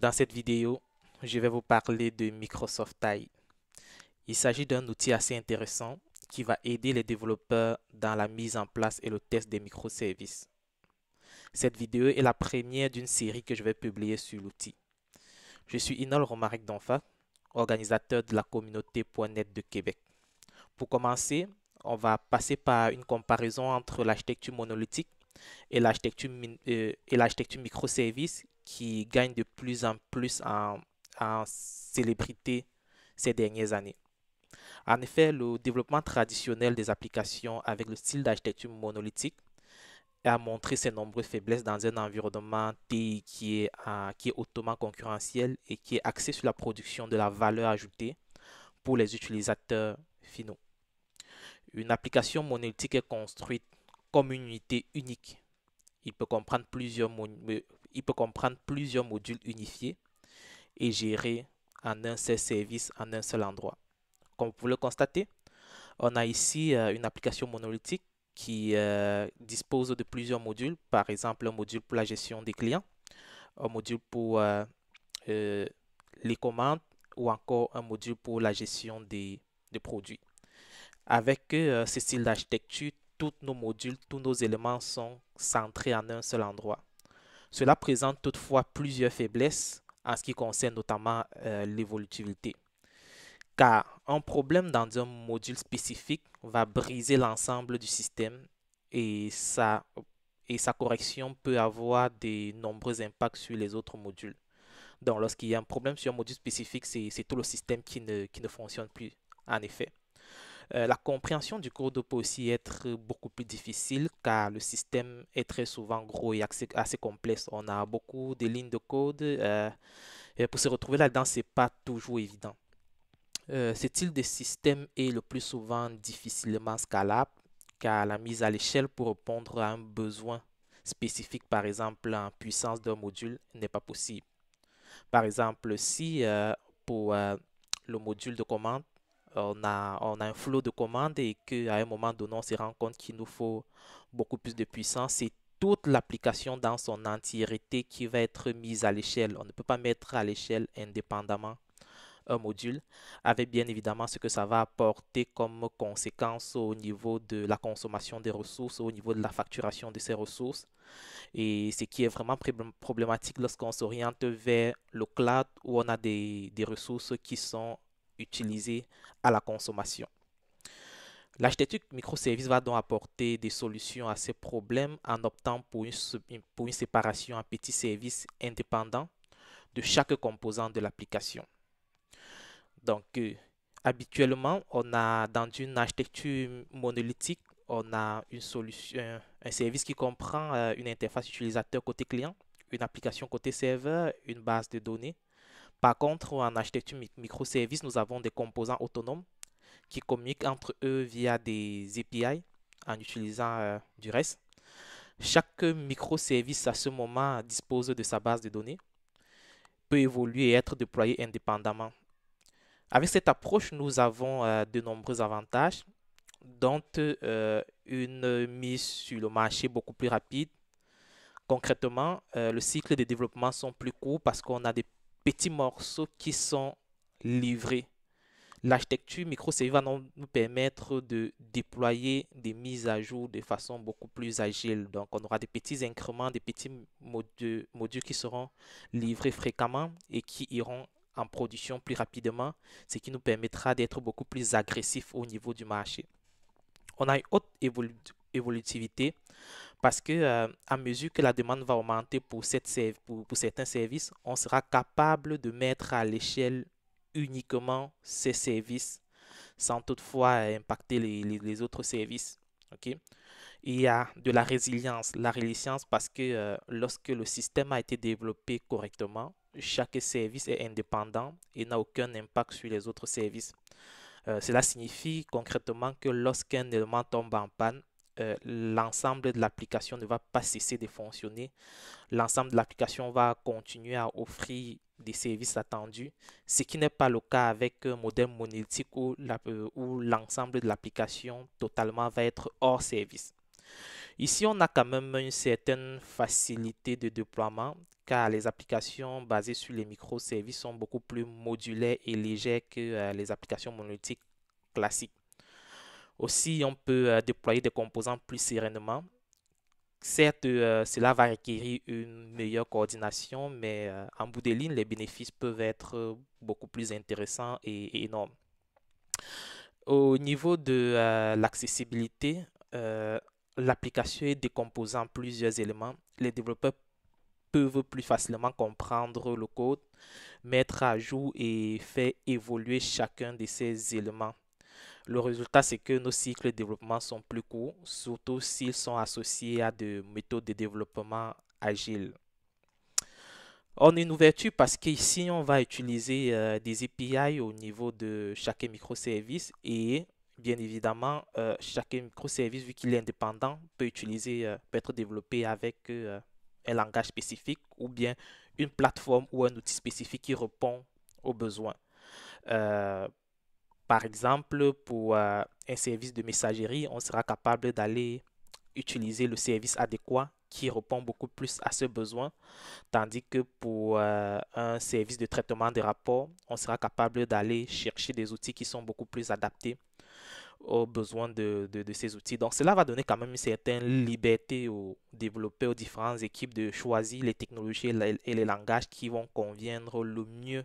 Dans cette vidéo, je vais vous parler de Microsoft AI. Il s'agit d'un outil assez intéressant qui va aider les développeurs dans la mise en place et le test des microservices. Cette vidéo est la première d'une série que je vais publier sur l'outil. Je suis Inol Romaric Donfa, organisateur de la communauté .NET de Québec. Pour commencer, on va passer par une comparaison entre l'architecture monolithique et l'architecture microservice qui gagne de plus en plus en célébrité ces dernières années. En effet, le développement traditionnel des applications avec le style d'architecture monolithique a montré ses nombreuses faiblesses dans un environnement TI qui est hautement concurrentiel et qui est axé sur la production de la valeur ajoutée pour les utilisateurs finaux. Une application monolithique est construite comme une unité unique. Il peut comprendre plusieurs modules unifiés et gérés en un seul service, en un seul endroit. Comme vous pouvez le constater, on a ici une application monolithique qui dispose de plusieurs modules, par exemple un module pour la gestion des clients, un module pour euh, les commandes ou encore un module pour la gestion des produits. Avec ce style d'architecture, tous nos modules, tous nos éléments sont centrés en un seul endroit. Cela présente toutefois plusieurs faiblesses en ce qui concerne notamment l'évolutivité. Car un problème dans un module spécifique va briser l'ensemble du système et sa correction peut avoir de nombreux impacts sur les autres modules. Donc lorsqu'il y a un problème sur un module spécifique, c'est tout le système qui ne fonctionne plus en effet. La compréhension du code peut aussi être beaucoup plus difficile car le système est très souvent gros et assez complexe. On a beaucoup de lignes de code et pour se retrouver là-dedans, c'est pas toujours évident. Ce style de système est le plus souvent difficilement scalable car la mise à l'échelle pour répondre à un besoin spécifique, par exemple en puissance d'un module, n'est pas possible. Par exemple, si pour le module de commande, on a un flot de commandes et qu'à un moment donné, on se rend compte qu'il nous faut beaucoup plus de puissance, c'est toute l'application dans son entièreté qui va être mise à l'échelle. On ne peut pas mettre à l'échelle indépendamment un module, avec bien évidemment ce que ça va apporter comme conséquence au niveau de la consommation des ressources, au niveau de la facturation de ces ressources. Et ce qui est vraiment problématique lorsqu'on s'oriente vers le cloud où on a des ressources qui sont utilisées à la consommation. L'architecture microservice va donc apporter des solutions à ces problèmes en optant pour une séparation en petits services indépendants de chaque composant de l'application. Donc, habituellement, on a dans une architecture monolithique, on a une solution, un service qui comprend une interface utilisateur côté client, une application côté serveur, une base de données. Par contre, en architecture microservice, nous avons des composants autonomes qui communiquent entre eux via des API en utilisant du REST. Chaque microservice à ce moment dispose de sa base de données, peut évoluer et être déployé indépendamment. Avec cette approche, nous avons de nombreux avantages, dont une mise sur le marché beaucoup plus rapide. Concrètement, le cycle de développement sont plus courts parce qu'on a des petits morceaux qui sont livrés. L'architecture microservice va nous permettre de déployer des mises à jour de façon beaucoup plus agile. Donc, on aura des petits increments, des petits modules qui seront livrés fréquemment et qui iront en production plus rapidement, ce qui nous permettra d'être beaucoup plus agressif au niveau du marché. On a une haute évolutivité parce que à mesure que la demande va augmenter pour certains services, on sera capable de mettre à l'échelle uniquement ces services sans toutefois impacter les autres services. Ok. Il y a de la résilience. La résilience parce que lorsque le système a été développé correctement, chaque service est indépendant et n'a aucun impact sur les autres services. Cela signifie concrètement que lorsqu'un élément tombe en panne, l'ensemble de l'application ne va pas cesser de fonctionner. L'ensemble de l'application va continuer à offrir des services attendus, ce qui n'est pas le cas avec un modèle monolithique où l'ensemble de l'application totalement va être hors service. Ici, on a quand même une certaine facilité de déploiement car les applications basées sur les microservices sont beaucoup plus modulaires et légères que les applications monolithiques classiques. Aussi, on peut déployer des composants plus sereinement. Certes, cela va requérir une meilleure coordination, mais en bout de ligne, les bénéfices peuvent être beaucoup plus intéressants et énormes. Au niveau de l'accessibilité, l'application est décomposée en plusieurs éléments. Les développeurs peuvent plus facilement comprendre le code, mettre à jour et faire évoluer chacun de ces éléments. Le résultat, c'est que nos cycles de développement sont plus courts, surtout s'ils sont associés à des méthodes de développement agiles. On a une ouverture parce qu'ici, on va utiliser des API au niveau de chaque microservice et bien évidemment, chaque microservice, vu qu'il est indépendant, peut être développé avec un langage spécifique ou bien une plateforme ou un outil spécifique qui répond aux besoins. Euh, Par exemple, pour un service de messagerie, on sera capable d'aller utiliser le service adéquat qui répond beaucoup plus à ce besoin, tandis que pour un service de traitement des rapports, on sera capable d'aller chercher des outils qui sont beaucoup plus adaptés aux besoins de ces outils. Donc, cela va donner quand même une certaine liberté aux développeurs, aux différentes équipes de choisir les technologies et les langages qui vont convenir le mieux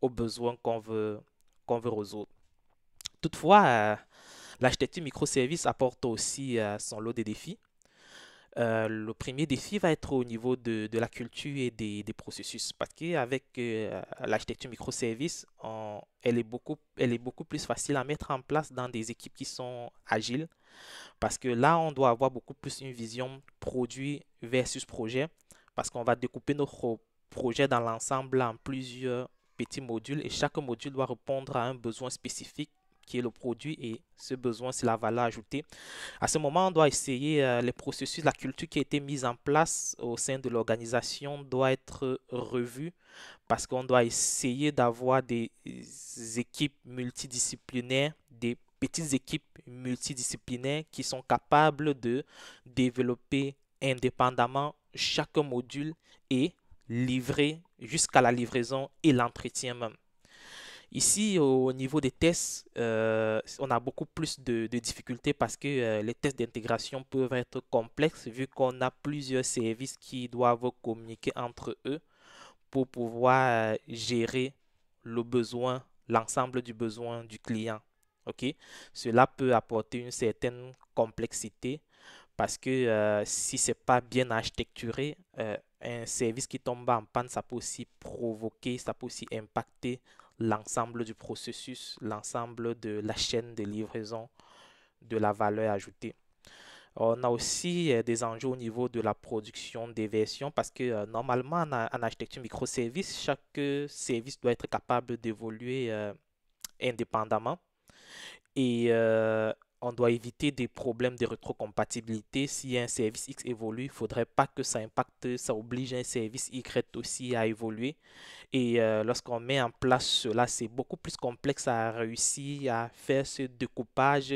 aux besoins qu'on veut résoudre. Toutefois, l'architecture microservice apporte aussi son lot de défis. Le premier défi va être au niveau de la culture et des processus, parce qu'avec l'architecture microservice, elle est beaucoup plus facile à mettre en place dans des équipes qui sont agiles, parce que là, on doit avoir beaucoup plus une vision produit versus projet, parce qu'on va découper notre projet dans l'ensemble en plusieurs petits modules, et chaque module doit répondre à un besoin spécifique qui est le produit, et ce besoin, c'est la valeur ajoutée. À ce moment, on doit essayer les processus, la culture qui a été mise en place au sein de l'organisation doit être revue parce qu'on doit essayer d'avoir des équipes multidisciplinaires, des petites équipes multidisciplinaires qui sont capables de développer indépendamment chaque module et livrer jusqu'à la livraison et l'entretien même. Ici, au niveau des tests, on a beaucoup plus de difficultés parce que les tests d'intégration peuvent être complexes vu qu'on a plusieurs services qui doivent communiquer entre eux pour pouvoir gérer le besoin, l'ensemble du besoin du client. OK? Cela peut apporter une certaine complexité parce que si c'est pas bien architecturé, un service qui tombe en panne, ça peut aussi provoquer, ça peut aussi impacter l'ensemble du processus, l'ensemble de la chaîne de livraison de la valeur ajoutée. On a aussi des enjeux au niveau de la production des versions parce que normalement en architecture microservice, chaque service doit être capable d'évoluer indépendamment et on doit éviter des problèmes de rétrocompatibilité. Si un service X évolue, il ne faudrait pas que ça impacte, ça oblige un service Y aussi à évoluer. Et lorsqu'on met en place cela, c'est beaucoup plus complexe à réussir à faire ce découpage,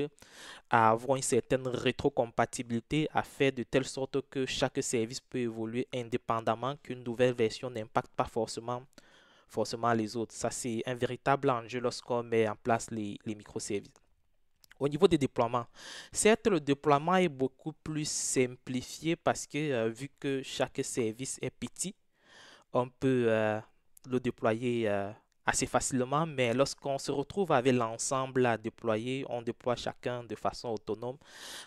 à avoir une certaine rétrocompatibilité, à faire de telle sorte que chaque service peut évoluer indépendamment, qu'une nouvelle version n'impacte pas forcément les autres. Ça, c'est un véritable enjeu lorsqu'on met en place les microservices. Au niveau des déploiements, certes, le déploiement est beaucoup plus simplifié parce que vu que chaque service est petit, on peut le déployer assez facilement, mais lorsqu'on se retrouve avec l'ensemble à déployer, on déploie chacun de façon autonome.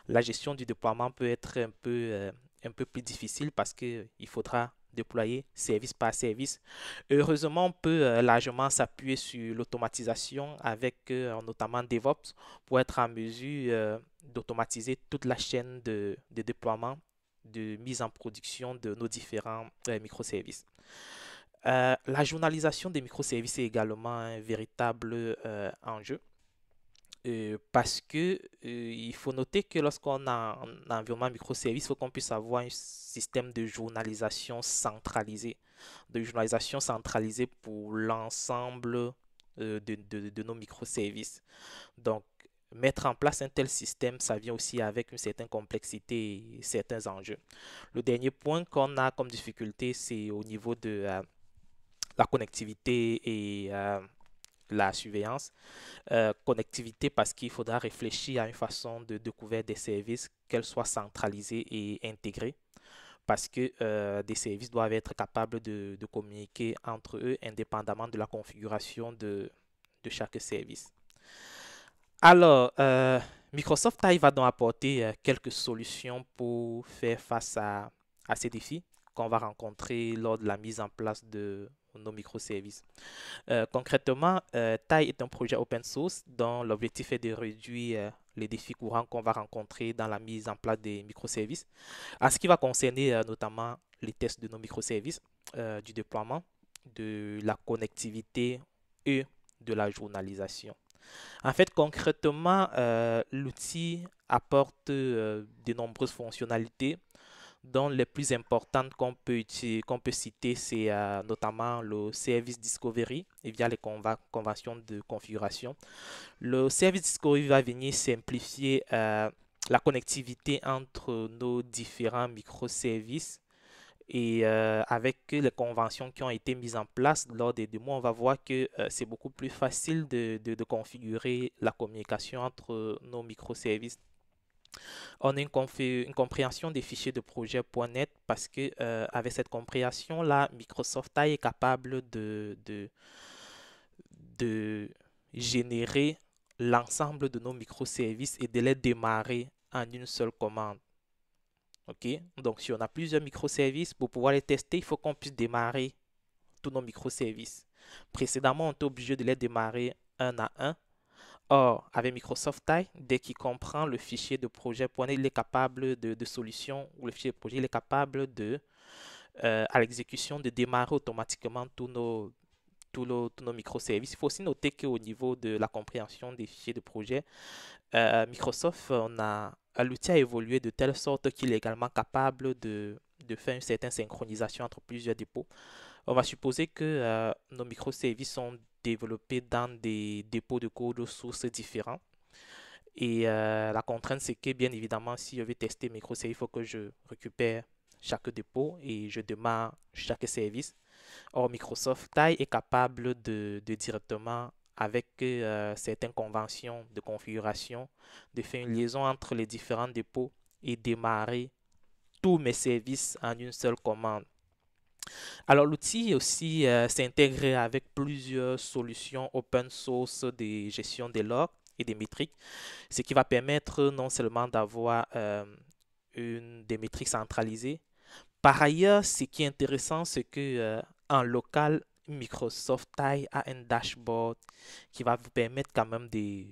La gestion du déploiement peut être un peu plus difficile parce qu'il faudra déployer service par service. Heureusement, on peut largement s'appuyer sur l'automatisation avec notamment DevOps pour être en mesure d'automatiser toute la chaîne de déploiement, de mise en production de nos différents microservices. La journalisation des microservices est également un véritable enjeu parce que il faut noter que lorsqu'on a un environnement microservice, il faut qu'on puisse avoir un système de journalisation pour l'ensemble de nos microservices. Donc, mettre en place un tel système, ça vient aussi avec une certaine complexité et certains enjeux. Le dernier point qu'on a comme difficulté, c'est au niveau de la connectivité et la surveillance. Connectivité parce qu'il faudra réfléchir à une façon de découverte des services, qu'elle soit centralisée et intégrée, parce que des services doivent être capables de communiquer entre eux indépendamment de la configuration de chaque service. Alors, Microsoft arrive à donc apporter quelques solutions pour faire face à ces défis qu'on va rencontrer lors de la mise en place de nos microservices. Concrètement, TIE est un projet open source dont l'objectif est de réduire les défis courants qu'on va rencontrer dans la mise en place des microservices. En ce qui va concerner notamment les tests de nos microservices, du déploiement, de la connectivité et de la journalisation. En fait, concrètement, l'outil apporte de nombreuses fonctionnalités dont les plus importantes qu'on peut citer, c'est notamment le Service Discovery et via les conventions de configuration. Le Service Discovery va venir simplifier la connectivité entre nos différents microservices et avec les conventions qui ont été mises en place lors des démos, on va voir que c'est beaucoup plus facile de configurer la communication entre nos microservices. On a une compréhension des fichiers de projet .NET parce que avec cette compréhension-là, Microsoft est capable de générer l'ensemble de nos microservices et de les démarrer en une seule commande. OK? Donc, si on a plusieurs microservices, pour pouvoir les tester, il faut qu'on puisse démarrer tous nos microservices. Précédemment, on était obligé de les démarrer un à un. Or, avec Microsoft TIE, dès qu'il comprend le fichier de projet .NET, il est capable de solution ou le fichier de projet, il est capable de, à l'exécution, de démarrer automatiquement tous nos microservices. Il faut aussi noter qu'au niveau de la compréhension des fichiers de projet, Microsoft, l'outil a évolué de telle sorte qu'il est également capable de faire une certaine synchronisation entre plusieurs dépôts. On va supposer que nos microservices sont développés dans des dépôts de code sources différents. Et la contrainte, c'est que bien évidemment, si je veux tester microservices, il faut que je récupère chaque dépôt et je démarre chaque service. Or, Microsoft TIE est capable de directement, avec certaines conventions de configuration, de faire une liaison entre les différents dépôts et démarrer tous mes services en une seule commande. Alors, l'outil aussi s'intègre avec plusieurs solutions open source de gestion des logs et des métriques, ce qui va permettre non seulement d'avoir des métriques centralisées. Par ailleurs, ce qui est intéressant, c'est que en local, Microsoft TIE a un dashboard qui va vous permettre quand même de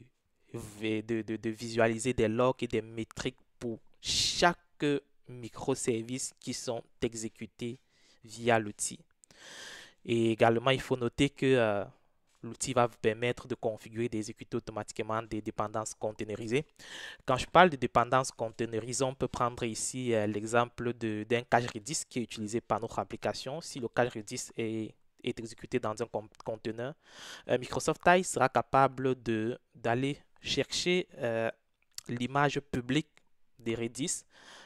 visualiser des logs et des métriques pour chaque microservice qui sont exécutés via l'outil. Et également, il faut noter que l'outil va vous permettre de configurer et d'exécuter automatiquement des dépendances containerisées. Quand je parle de dépendances containerisées, on peut prendre ici l'exemple d'un cache Redis qui est utilisé par notre application. Si le cache Redis est exécuté dans un conteneur, Microsoft TIE sera capable d'aller chercher l'image publique de Redis,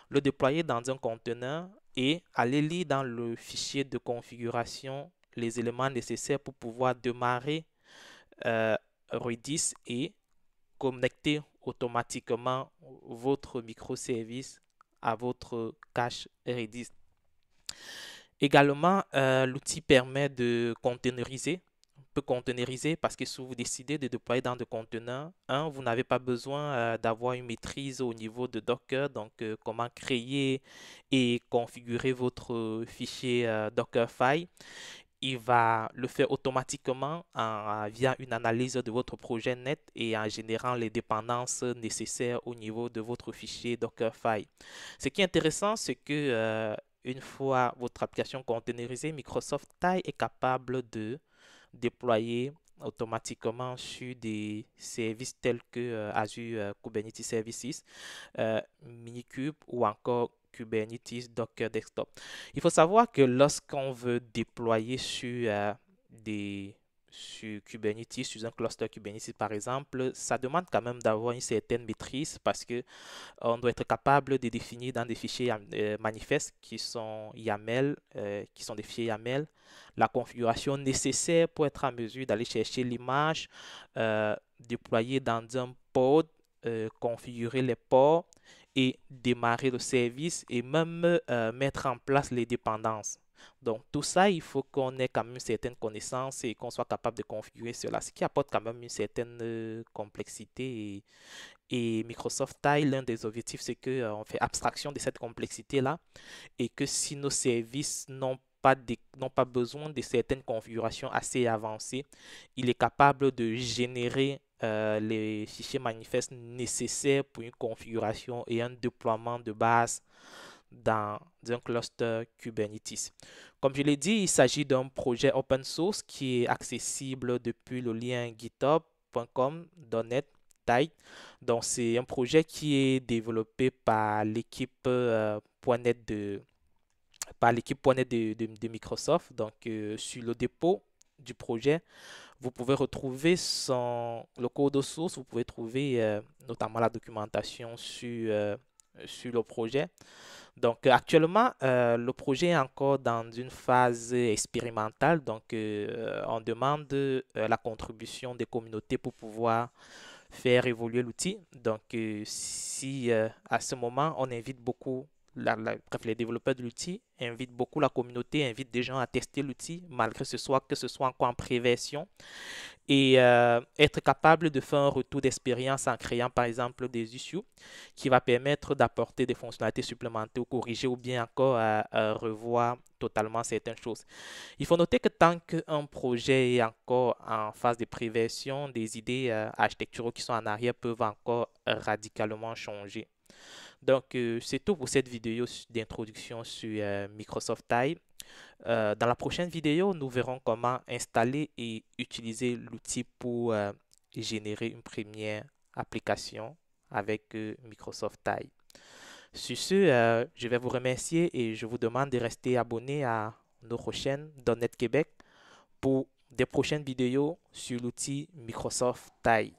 le déployer dans un conteneur et aller lire dans le fichier de configuration les éléments nécessaires pour pouvoir démarrer Redis et connecter automatiquement votre microservice à votre cache Redis. Également, l'outil permet de containeriser, peut containeriser parce que si vous décidez de déployer dans des conteneurs, vous n'avez pas besoin d'avoir une maîtrise au niveau de Docker, donc comment créer et configurer votre fichier Dockerfile. Il va le faire automatiquement via une analyse de votre projet net et en générant les dépendances nécessaires au niveau de votre fichier Dockerfile. Ce qui est intéressant, c'est que une fois votre application containerisée, Microsoft TIE est capable de déployer automatiquement sur des services tels que Azure Kubernetes Services, Minikube ou encore Kubernetes Docker Desktop. Il faut savoir que lorsqu'on veut déployer sur des sur Kubernetes, sur un cluster Kubernetes par exemple, ça demande quand même d'avoir une certaine maîtrise parce que on doit être capable de définir dans des fichiers manifestes qui sont YAML, qui sont des fichiers YAML, la configuration nécessaire pour être en mesure d'aller chercher l'image, déployer dans un pod, configurer les ports et démarrer le service et même mettre en place les dépendances. Donc tout ça, il faut qu'on ait quand même une certaine connaissance et qu'on soit capable de configurer cela, ce qui apporte quand même une certaine complexité et Microsoft Taille, l'un des objectifs, c'est qu'on fait abstraction de cette complexité-là et que si nos services n'ont pas besoin de certaines configurations assez avancées, il est capable de générer les fichiers manifestes nécessaires pour une configuration et un déploiement de base dans un cluster Kubernetes. Comme je l'ai dit, il s'agit d'un projet open source qui est accessible depuis le lien github.com/net. Donc, c'est un projet qui est développé par l'équipe .NET de Microsoft. Donc, sur le dépôt du projet, vous pouvez retrouver le code source, vous pouvez trouver notamment la documentation sur le projet. Donc actuellement, le projet est encore dans une phase expérimentale. Donc on demande la contribution des communautés pour pouvoir faire évoluer l'outil. Donc si à ce moment, on invite beaucoup, bref, les développeurs de l'outil invitent beaucoup la communauté, invitent des gens à tester l'outil, malgré que ce soit encore en pré-version et être capable de faire un retour d'expérience en créant par exemple des issues qui va permettre d'apporter des fonctionnalités supplémentaires ou corriger ou bien encore à revoir totalement certaines choses. Il faut noter que tant qu'un projet est encore en phase de préversion, des idées architecturales qui sont en arrière peuvent encore radicalement changer. Donc, c'est tout pour cette vidéo d'introduction sur Microsoft Type. Dans la prochaine vidéo, nous verrons comment installer et utiliser l'outil pour générer une première application avec Microsoft Type. Sur ce, je vais vous remercier et je vous demande de rester abonné à notre chaîne .NET Québec pour des prochaines vidéos sur l'outil Microsoft Type.